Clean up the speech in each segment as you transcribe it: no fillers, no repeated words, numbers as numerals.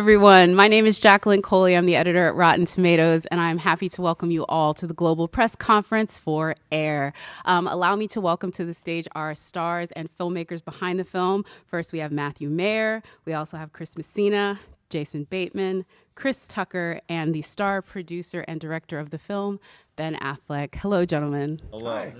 everyone. My name is Jacqueline Coley. I'm the editor at Rotten Tomatoes, and I'm happy to welcome you all to the Global Press Conference for Air. Allow me to welcome to the stage our stars and filmmakers behind the film. First, we have Maher. We also have Chris Messina, Jason Bateman, Chris Tucker, and the star producer and director of the film, Ben Affleck. Hello, gentlemen. Hello.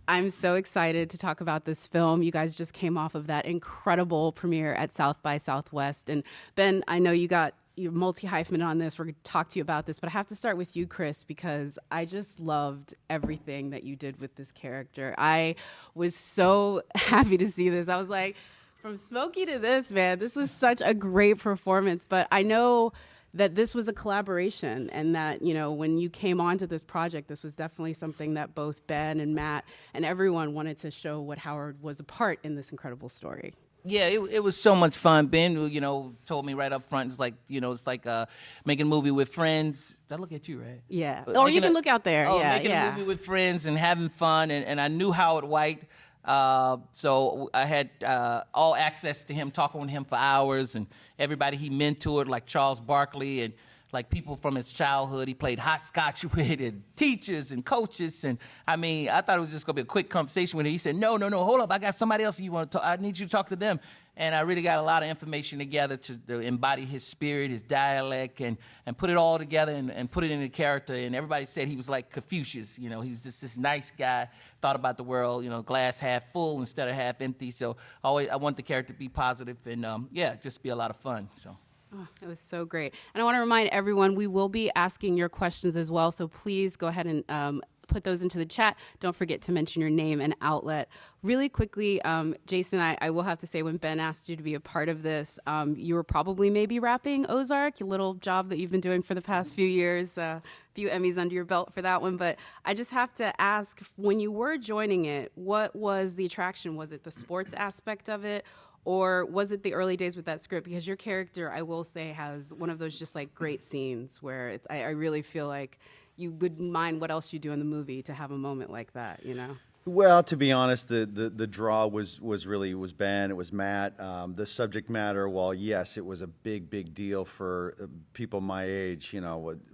I'm so excited to talk about this film. You guys just came off of that incredible premiere at South by Southwest. And Ben, I know you're multi-hyphenate on this. We're going to talk to you about this, but I have to start with you, Chris, because I just loved everything that you did with this character. I was so happy to see this. I was like, from Smokey to this, man, this was such a great performance. But I know that this was a collaboration and that, you know, when you came onto this project, this was definitely something that both Ben and Matt and everyone wanted to show what Howard was a part in this incredible story. Yeah, it was so much fun. Ben, told me right up front, it's like making a movie with friends. Did I look at you, right? Yeah. Or you can look out there. Making a movie with friends and having fun. And I knew Howard White. So I had all access to him, talking with him for hours, and everybody he mentored, like Charles Barkley, and like people from his childhood he played hopscotch with, and teachers and coaches. And I mean, I thought it was just going to be a quick conversation with him. He said, no, hold up, I got somebody else you want to talk. I need you to talk to them. And I really got a lot of information together to embody his spirit, his dialect, and put it all together and put it in a character. And everybody said he was like Confucius. He was just this nice guy, thought about the world, glass half full instead of half empty. So I want the character to be positive and, just be a lot of fun. So. Oh, it was so great. And I want to remind everyone, we will be asking your questions as well. So please go ahead and put those into the chat. Don't forget to mention your name and outlet. Really quickly, Jason, I will have to say, when Ben asked you to be a part of this, you were probably maybe wrapping Ozark, a little job that you've been doing for the past few years, a few Emmys under your belt for that one. But I just have to ask, when you were joining it, what was the attraction? Was it the sports aspect of it? Or was it the early days with that script? Because your character, I will say, has one of those just like great scenes where I really feel like you wouldn't mind what else you do in the movie to have a moment like that, Well, to be honest, the draw was Ben, it was Matt. The subject matter, while yes, it was a big deal for people my age,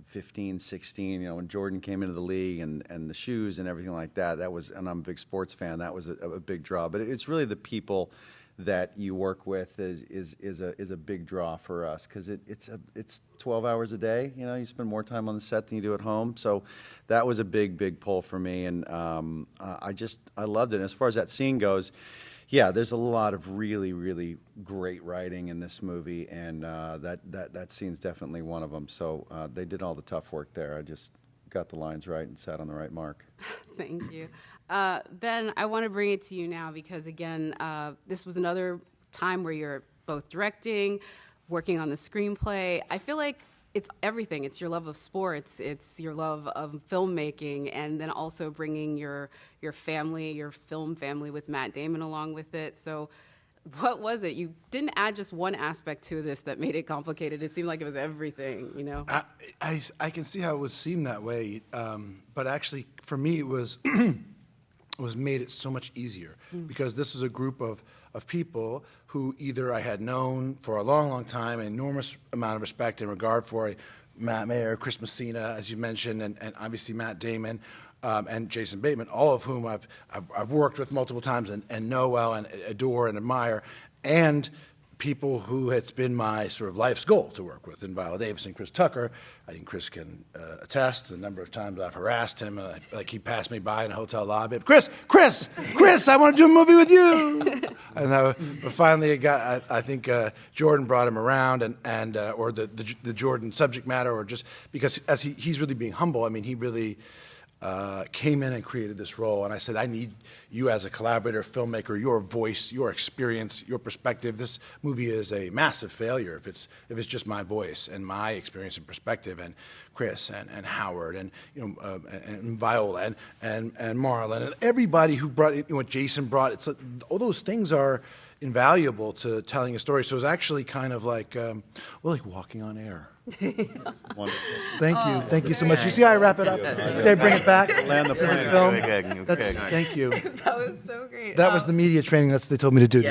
15, 16, when Jordan came into the league and the shoes and everything like that. And I'm a big sports fan. That was a big draw. But it's really the people that you work with is a big draw for us, because it's 12 hours a day. You spend more time on the set than you do at home. So that was a big pull for me, and I loved it. And as far as that scene goes, yeah, there's a lot of really great writing in this movie, and that scene's definitely one of them. So they did all the tough work there. I just got the lines right and sat on the right mark. Thank you. Ben, I want to bring it to you now because, again, this was another time where you're both directing, working on the screenplay. I feel like it's everything. It's your love of sports. It's your love of filmmaking, and then also bringing your family, your film family with Matt Damon along with it. So what was it? You didn't add just one aspect to this that made it complicated. It seemed like it was everything, I can see how it would seem that way, but actually, for me, it was made it so much easier because this is a group of people who either I had known for a long time, an enormous amount of respect and regard for, Maher, Chris Messina, as you mentioned, and obviously Matt Damon, and Jason Bateman, all of whom I've worked with multiple times and know well and adore and admire, and people who it's been my sort of life's goal to work with in Viola Davis and Chris Tucker. I think Chris can attest to the number of times I've harassed him, like he passed me by in a hotel lobby. Chris, I want to do a movie with you. But finally, I think Jordan brought him around, or the Jordan subject matter, or just because as he's really being humble. I mean, he really came in and created this role, and I said, I need you as a collaborator, filmmaker, your voice, your experience, your perspective. This movie is a massive failure if it's just my voice and my experience and perspective, and Chris and Howard and and Viola and Marlon and everybody who brought what Jason brought. It's like, all those things are invaluable to telling a story. So it was actually kind of like like walking on air. Wonderful. Thank you so much. You see how I wrap it up? You see how I bring it back? Land the to the plane. film? Thank you. That was so great. That was the media training that's they told me to do.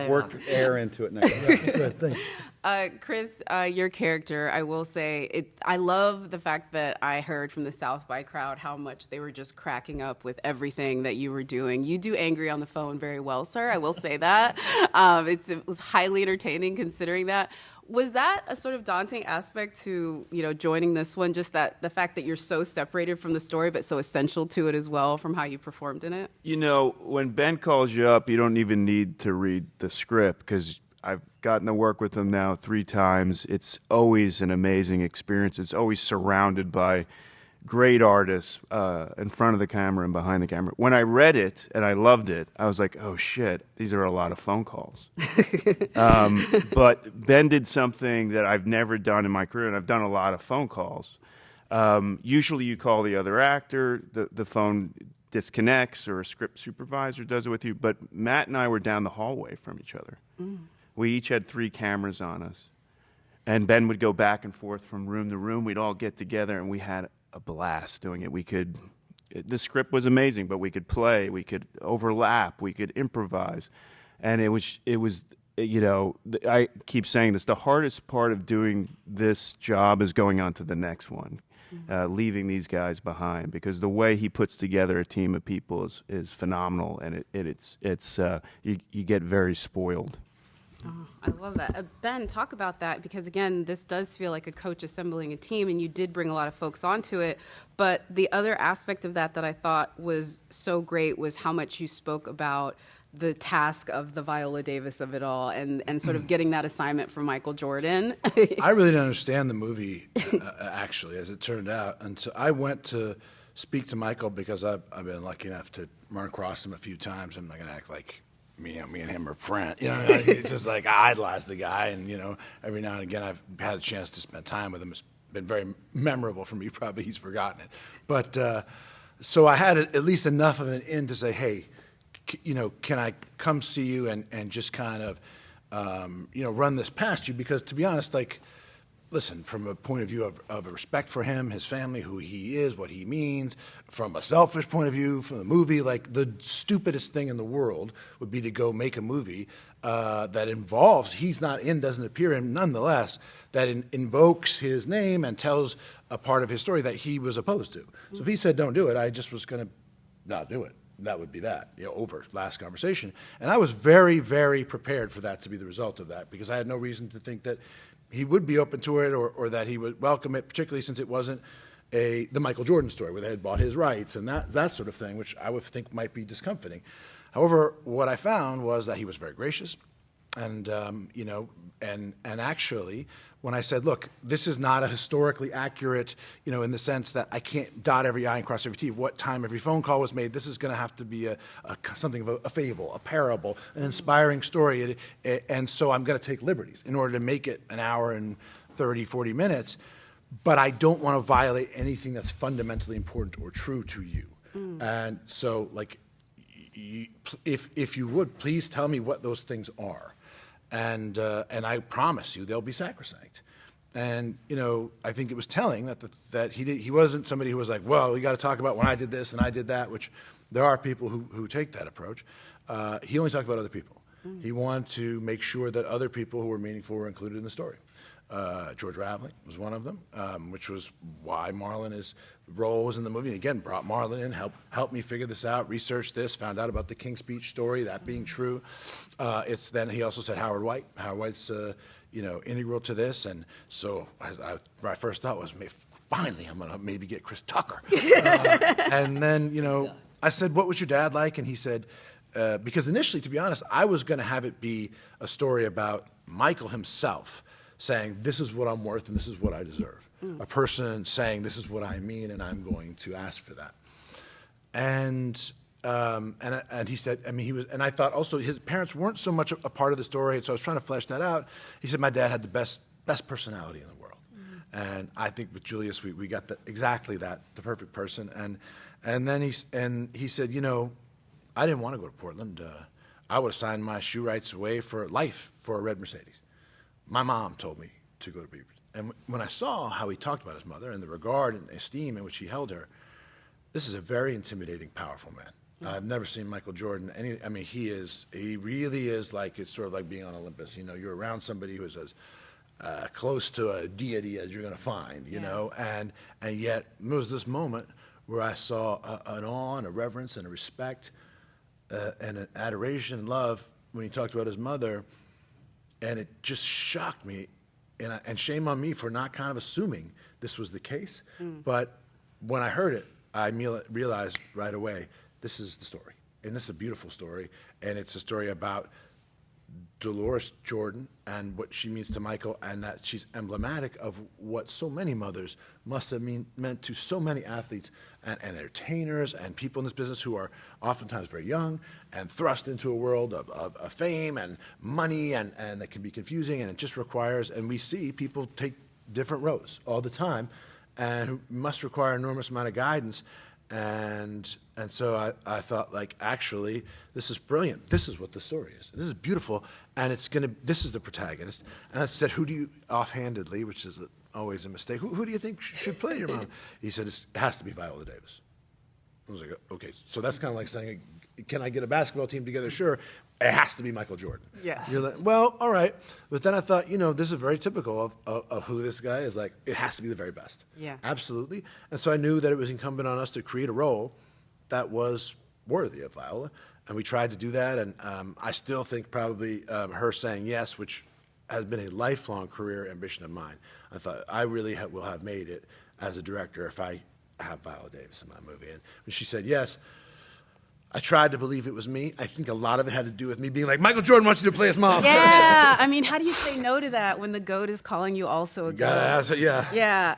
Work air into it next. Good, thanks. Chris, your character, I will say, I love the fact that I heard from the South by crowd how much they were just cracking up with everything that you were doing. You do angry on the phone very well, sir. I will say that. It was highly entertaining considering that. Was that a sort of daunting aspect to, joining this one? Just that the fact that you're so separated from the story, but so essential to it as well from how you performed in it? When Ben calls you up, you don't even need to read the script because I've gotten to work with him now 3 times. It's always an amazing experience. It's always surrounded by great artists in front of the camera and behind the camera. When I read it and I loved it, I was like, oh shit, these are a lot of phone calls. But Ben did something that I've never done in my career, and I've done a lot of phone calls. Usually you call the other actor, the phone disconnects, or a script supervisor does it with you, but Matt and I were down the hallway from each other. We each had 3 cameras on us. And Ben would go back and forth from room to room. We'd all get together, and we had a blast doing it. The script was amazing, but we could play, we could overlap, we could improvise. And it was, I keep saying this, the hardest part of doing this job is going on to the next one, leaving these guys behind, because the way he puts together a team of people is phenomenal, and you get very spoiled. Oh, I love that. Ben, talk about that, because again, this does feel like a coach assembling a team, and you did bring a lot of folks onto it. But the other aspect of that I thought was so great was how much you spoke about the task of the Viola Davis of it all, and sort of getting that assignment from Michael Jordan. I really didn't understand the movie, actually, as it turned out. And so I went to speak to Michael because I've been lucky enough to run across him a few times. I'm not going to act like me and him are friends. It's just like I idolize the guy, and every now and again I've had a chance to spend time with him. It's been very memorable for me. Probably he's forgotten it, but so I had at least enough of an in to say, hey, can I come see you and just kind of run this past you? Because to be honest, listen, from a point of view of a respect for him, his family, who he is, what he means, from a selfish point of view, from the movie, the stupidest thing in the world would be to go make a movie that involves, he's not in, doesn't appear in, nonetheless, that invokes his name and tells a part of his story that he was opposed to. So if he said don't do it, I just was going to not do it. That would be that, over last conversation. And I was very, very prepared for that to be the result of that, because I had no reason to think that he would be open to it or that he would welcome it, particularly since it wasn't the Michael Jordan story where they had bought his rights and that sort of thing, which I would think might be discomforting. However, what I found was that he was very gracious, and and actually, when I said, look, this is not a historically accurate, in the sense that I can't dot every I and cross every T, what time every phone call was made. This is going to have to be something of a fable, a parable, an inspiring story. And so I'm going to take liberties in order to make it an hour and 30, 40 minutes. But I don't want to violate anything that's fundamentally important or true to you. And so, if you would, please tell me what those things are. And I promise you they'll be sacrosanct. And I think it was telling that he wasn't somebody who was like, well, we got to talk about when I did this and I did that, which there are people who take that approach. He only talked about other people. He wanted to make sure that other people who were meaningful were included in the story. George Raveling was one of them, which was why Marlon's role was in the movie. And again, brought Marlon in, helped me figure this out, research this, found out about the King's Speech story, that being true. Then he also said Howard White. Howard White's integral to this. And so my first thought was, finally, I'm going to maybe get Chris Tucker. And then, I said, what was your dad like? And he said, because initially, to be honest, I was going to have it be a story about Michael himself saying, this is what I'm worth and this is what I deserve. A person saying, this is what I mean and I'm going to ask for that. And he said, and I thought also his parents weren't so much a part of the story, so I was trying to flesh that out. He said my dad had the best personality in the world. And I think with Julius, we got exactly that, the perfect person. And then he said, I didn't want to go to Portland. I would have signed my shoe rights away for life for a red Mercedes. My mom told me to go to Beaver. And when I saw how he talked about his mother and the regard and esteem in which he held her, this is a very intimidating, powerful man. I've never seen Michael Jordan. He really is like, it's sort of like being on Olympus. You know, you're around somebody who is as close to a deity as you're going to find, you know, and yet there was this moment where I saw an awe and a reverence and a respect and an adoration and love when he talked about his mother, and it just shocked me, and shame on me for not kind of assuming this was the case. But when I heard it, I realized right away, this is the story. And this is a beautiful story. And it's a story about Dolores Jordan and what she means to Michael, and that she's emblematic of what so many mothers must have meant to so many athletes and entertainers and people in this business who are oftentimes very young and thrust into a world of fame and money, and that can be confusing, and it just requires, and we see people take different roads all the time and who must require an enormous amount of guidance. And so I thought, like, actually, this is brilliant. This is what the story is. This is beautiful, and this is the protagonist. And I said, who do you, offhandedly, which is always a mistake, who do you think should play your mom? He said, it has to be Viola Davis. I was like, okay, so that's kind of like saying, can I get a basketball team together? Sure. It has to be Michael Jordan. Yeah. You're like, well, all right. But then I thought, this is very typical of who this guy is. Like, it has to be the very best. Yeah. Absolutely. And so I knew that it was incumbent on us to create a role that was worthy of Viola. And we tried to do that. And I still think probably her saying yes, which has been a lifelong career ambition of mine. I thought, I really will have made it as a director if I have Viola Davis in my movie. And when she said yes, I tried to believe it was me. I think a lot of it had to do with me being like, Michael Jordan wants you to play his mom. Yeah, I mean, how do you say no to that when the GOAT is calling you also a GOAT? Yeah. Yeah.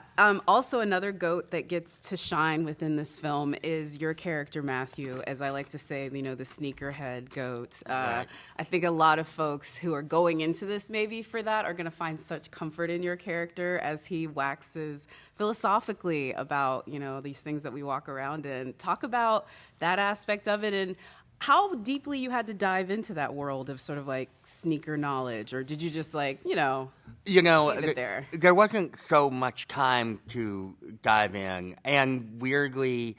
Also, another GOAT that gets to shine within this film is your character, Matthew, as I like to say, the sneakerhead GOAT. Right. I think a lot of folks who are going into this maybe for that are going to find such comfort in your character as he waxes philosophically about, these things that we walk around in. Talk about that aspect of it and how deeply you had to dive into that world of sort of like sneaker knowledge, or did you just leave it there? There wasn't so much time to dive in, and weirdly,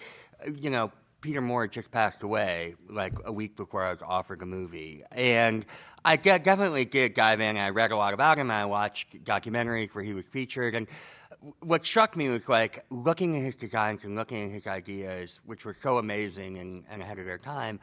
Peter Mohr just passed away like a week before I was offered the movie, and I definitely did dive in. I read a lot about him. I watched documentaries where he was featured, and what struck me was like looking at his designs and looking at his ideas, which were so amazing and ahead of their time.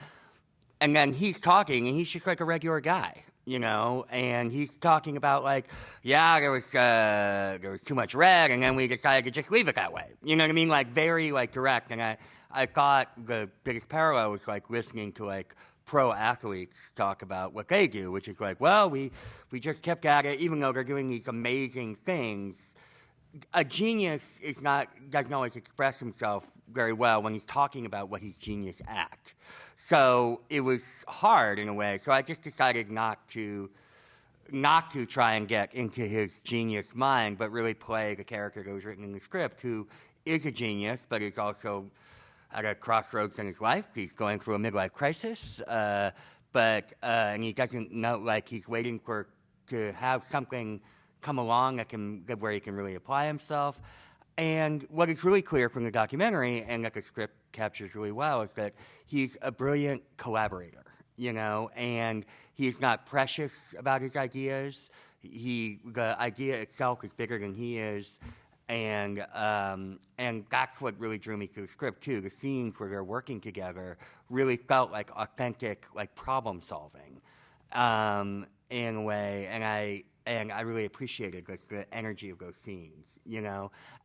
And then he's talking, and he's just like a regular guy, and he's talking about like, there was too much red, and then we decided to just leave it that way. You know what I mean? Like very like direct. And I thought the biggest parallel was like listening to like pro athletes talk about what they do, which is like, well, we just kept at it, even though they're doing these amazing things. A genius doesn't always express himself very well when he's talking about what he's genius at. So it was hard in a way. So I just decided not to try and get into his genius mind, but really play the character that was written in the script, who is a genius, but is also at a crossroads in his life. He's going through a midlife crisis, and he doesn't know, like he's waiting to have something come along where he can really apply himself. And what is really clear from the documentary, and that the script captures really well, is that he's a brilliant collaborator, and he's not precious about his ideas. The idea itself is bigger than he is, and that's what really drew me to the script too. The scenes where they're working together really felt like authentic, like problem solving, in a way, and I really appreciated the energy of those scenes,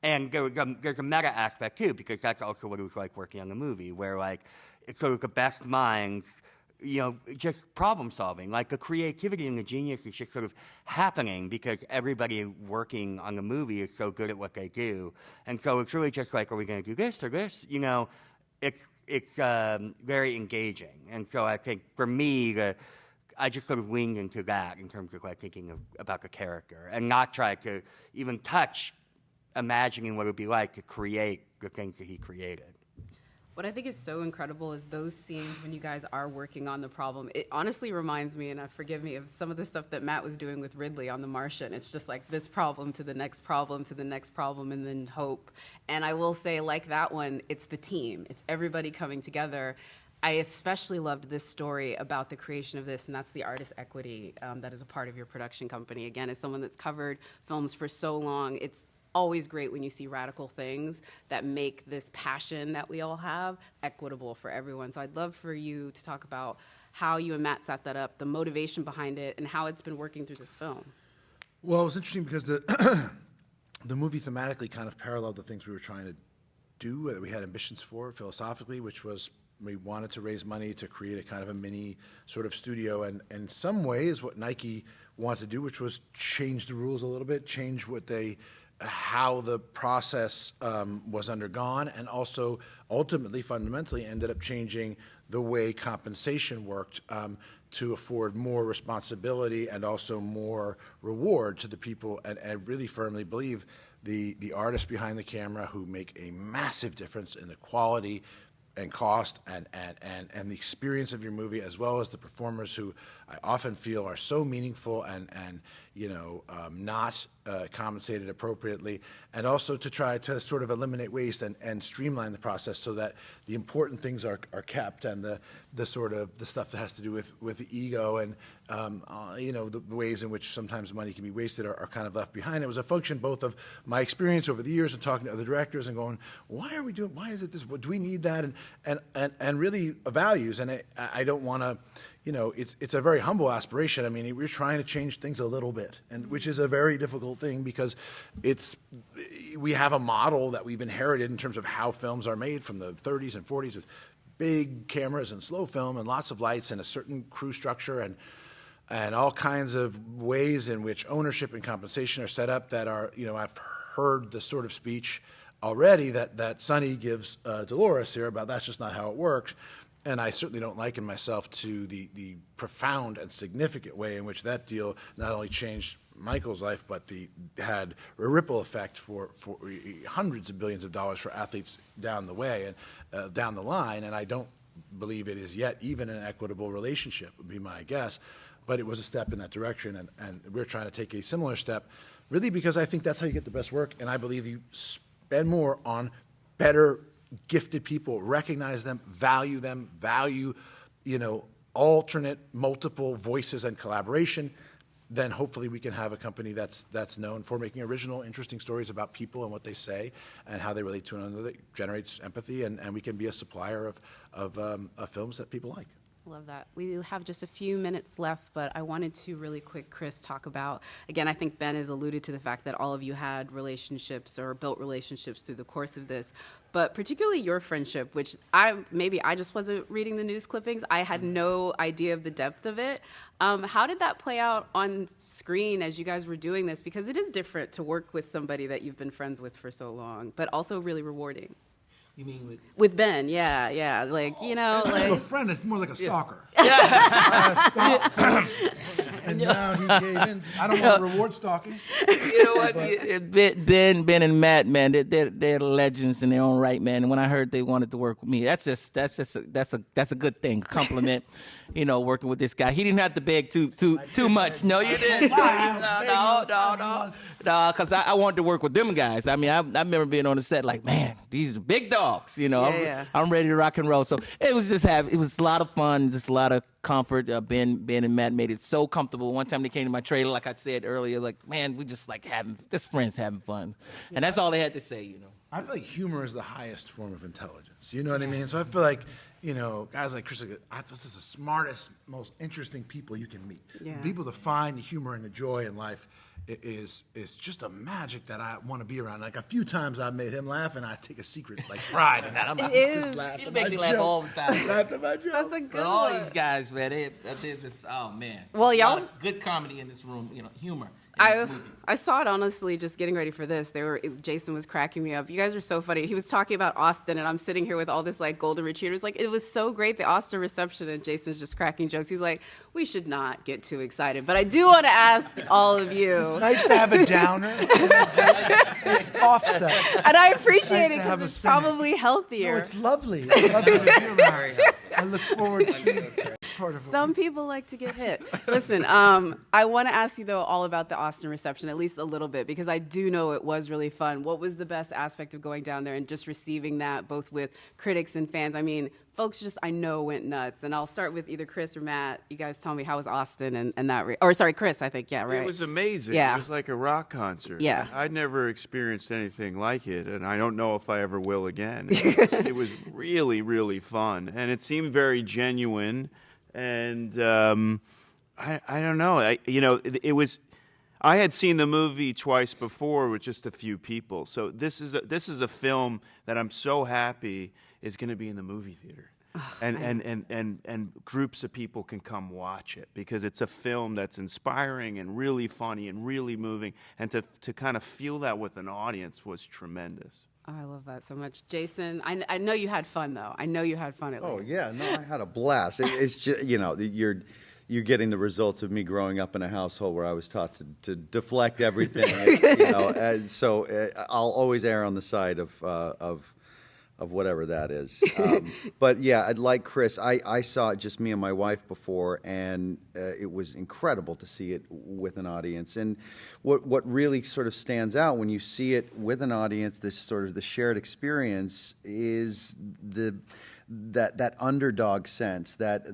And there's a meta aspect too, because that's also what it was like working on the movie, where like it's sort of the best minds, just problem solving. Like the creativity and the genius is just sort of happening because everybody working on the movie is so good at what they do, and so it's really just like, are we going to do this or this? It's very engaging, and so I think for me I just sort of leaned into that in terms of like thinking about the character and not try to even touch imagining what it would be like to create the things that he created. What I think is so incredible is those scenes when you guys are working on the problem. It honestly reminds me, and forgive me, of some of the stuff that Matt was doing with Ridley on The Martian. It's just like this problem to the next problem to the next problem, and then hope. And I will say, like that one, it's the team. It's everybody coming together. I especially loved this story about the creation of this, and that's the artist equity that is a part of your production company. Again, as someone that's covered films for so long, it's always great when you see radical things that make this passion that we all have equitable for everyone. So I'd love for you to talk about how you and Matt set that up, the motivation behind it, and how it's been working through this film. Well, it was interesting because the the movie thematically kind of paralleled the things we were trying to do, that we had ambitions for philosophically, which was we wanted to raise money to create a kind of a mini sort of studio, and in some ways what Nike wanted to do, which was change the rules a little bit, change how the process was undergone, and also ultimately, fundamentally, ended up changing the way compensation worked to afford more responsibility and also more reward to the people. And I really firmly believe the artists behind the camera who make a massive difference in the quality and cost and the experience of your movie, as well as the performers who I often feel are so meaningful and not compensated appropriately, and also to try to sort of eliminate waste and streamline the process so that the important things are kept, and the sort of the stuff that has to do with the ego and the ways in which sometimes money can be wasted are kind of left behind. It was a function both of my experience over the years and talking to other directors and going, why is it this? Do we need that? And really values. And I don't want to. It's a very humble aspiration. I mean, we're trying to change things a little bit, and which is a very difficult thing because we have a model that we've inherited in terms of how films are made from the 30s and 40s with big cameras and slow film and lots of lights and a certain crew structure and all kinds of ways in which ownership and compensation are set up that are, I've heard the sort of speech already that Sonny gives Dolores here about that's just not how it works. And I certainly don't liken myself to the profound and significant way in which that deal not only changed Michael's life, but had a ripple effect for hundreds of billions of dollars for athletes down the way and down the line. And I don't believe it is yet even an equitable relationship, would be my guess. But it was a step in that direction, and we're trying to take a similar step, really because I think that's how you get the best work. And I believe you spend more on better gifted people, recognize them, value, alternate, multiple voices and collaboration, then hopefully we can have a company that's known for making original, interesting stories about people and what they say and how they relate to one another that generates empathy, and we can be a supplier of films that people like. Love that. We have just a few minutes left, but I wanted to really quick, Chris, talk about, again, I think Ben has alluded to the fact that all of you had relationships or built relationships through the course of this, but particularly your friendship, which I just wasn't reading the news clippings. I had no idea of the depth of it. How did that play out on screen as you guys were doing this? Because it is different to work with somebody that you've been friends with for so long, but also really rewarding. You mean with Ben? Yeah. Like, It's not a friend, it's more like a stalker. And now he gave in. I don't want to reward stalking. You know what? Ben and Matt, man, they're legends in their own right, man. And when I heard they wanted to work with me, that's a good thing, compliment. Working with this guy, he didn't have to beg too much. No, you didn't. No. Because I wanted to work with them guys. I mean, I remember being on the set like, man, these are big dogs. I'm ready to rock and roll. So it was it was a lot of fun, just a lot of comfort. Ben and Matt made it so comfortable. One time they came to my trailer, like I said earlier, like, man, we just like just friends having fun, and that's all they had to say. I feel like humor is the highest form of intelligence. You know what I mean? So I feel like, guys like Chris, this is the smartest, most interesting people you can meet. Yeah. People to find the humor and the joy in life is just a magic that I want to be around. Like a few times I've made him laugh, and I take a secret pride in that. I'm not just laughing. You make me laugh all the time. Laugh at my joke. That's a good all one. these guys, man, they did this. Oh man, Well, a y'all lot of good comedy in this room. Humor. I saw it honestly just getting ready for this. Jason was cracking me up. You guys are so funny. He was talking about Austin, and I'm sitting here with all this like golden retrievers. Like it was so great, the Austin reception, and Jason's just cracking jokes. He's like, we should not get too excited, but I do want to ask all of you. It's nice to have a downer. It's offset. And I appreciate Nice to it have because a it's cynic. probably healthier. No, it's lovely. It's lovely to be around. I look forward to it. It's part of Some people like to get hit. Listen, I want to ask you, though, all about the Austin reception, at least a little bit, because I do know it was really fun. What was the best aspect of going down there and just receiving that, both with critics and fans? I mean, folks just, I know, went nuts. And I'll start with either Chris or Matt. You guys tell me, how was Austin and that? Or, sorry, Chris, I think. Yeah, right. It was amazing. Yeah. It was like a rock concert. Yeah. I'd never experienced anything like it, and I don't know if I ever will again. It was really, really fun. And it seemed very genuine. And I don't know. It was. I had seen the movie twice before with just a few people. So this is a film that I'm so happy is going to be in the movie theater. And groups of people can come watch it because it's a film that's inspiring and really funny and really moving. And to kind of feel that with an audience was tremendous. Oh, I love that so much. Jason, I know you had fun, though. I know you had fun at least. Oh, yeah. No, I had a blast. It's just, you're getting the results of me growing up in a household where I was taught to deflect everything. So I'll always err on the side of whatever that is. But yeah, I'd like Chris. I saw it just me and my wife before, and it was incredible to see it with an audience. And what really sort of stands out when you see it with an audience, this sort of the shared experience, is that underdog sense, that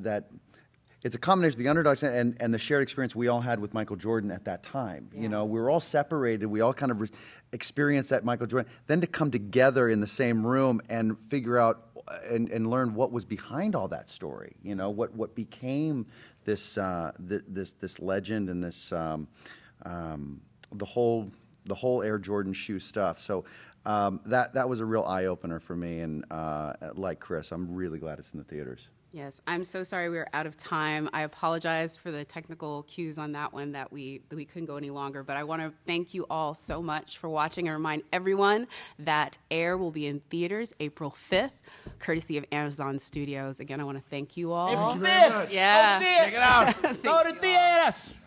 it's a combination of the underdog sense and the shared experience we all had with Michael Jordan at that time. Yeah. We were all separated. We all kind of experienced that Michael Jordan. Then to come together in the same room and figure out and learn what was behind all that story. What became this this legend and this the whole Air Jordan shoe stuff. So that was a real eye opener for me. And like Chris, I'm really glad it's in the theaters. Yes, I'm so sorry we were out of time. I apologize for the technical cues on that one that we couldn't go any longer. But I want to thank you all so much for watching and remind everyone that Air will be in theaters April 5th, courtesy of Amazon Studios. Again, I want to thank you all. April 5th. Yeah. Go see it. Check it out. Go to theaters.